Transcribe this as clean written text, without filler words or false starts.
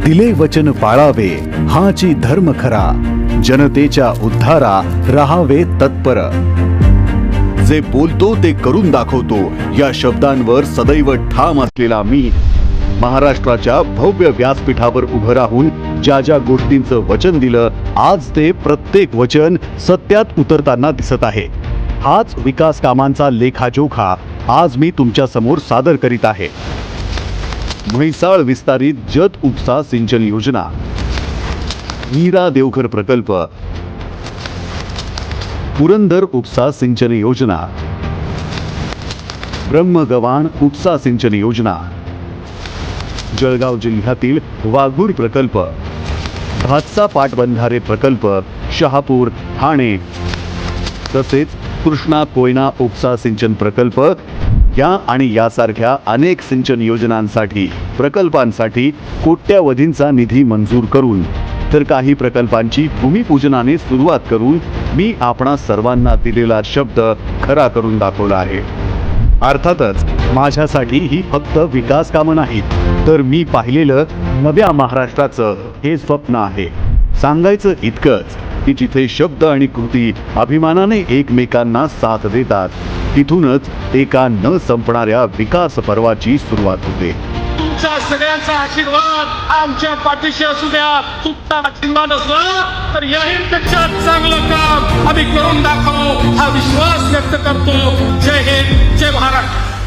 दिले वचन पाळावे हाची धर्म खरा, जनतेच्या उद्धारा रहावे तत्पर। जे बोलतो ते करून दाखवतो या शब्दांवर सदैव ठाम असलेला मी महाराष्ट्राच्या भव्य व्यासपीठावर उभं राहून ज्या ज्या गोष्टींचं वचन दिलं, आज ते प्रत्येक वचन सत्यात उतरताना दिसत आहे। हाच विकास कामांचा लेखाजोखा आज मी तुमच्या समोर सादर करीत आहे। म्हैसाळ विस्तारित जत उपसा सिंचन योजना, मीरा देवघर प्रकल्प, पुरंदर उपसा सिंचन योजना, ब्रह्मगव्हाण उपसा सिंचन योजना, जळगाव जिल्ह्यातील वाघूर प्रकल्प, भातसा पाटबंधारे प्रकल्प, शहापूर, ठाणे, तसेच कृष्णा कोयना उपसा सिंचन प्रकल्प या आणि यासारख्या अनेक सिंचन योजनांसाठी प्रकल्पांसाठी कोट्यावधींचा निधी मंजूर करून तर काही प्रकल्पांची भूमिपूजनाने सुरुवात करून मी आपणा सर्वांना दिलेला शब्द खरा करून दाखवला आहे। अर्थातच माझ्यासाठी ही फक्त विकास कामं नाहीत, तर मी पाहिलेलं नव्या महाराष्ट्राचं हे स्वप्न आहे। सांगायचं इतकंच की जिथे शब्द आणि कृती अभिमानाने एकमेकांना साथ देतात, तिथूनच एका न संपणाऱ्या विकास पर्वाची सुरुवात होते। तुमचा सगळ्यांचा आशीर्वाद आमच्या पाठीशी असू द्या। तुमचा आशीर्वाद असला तर याहीपेक्षा चांगलं काम आम्ही करून दाखवू हा विश्वास व्यक्त करतो। जय हिंद, जय महाराष्ट्र।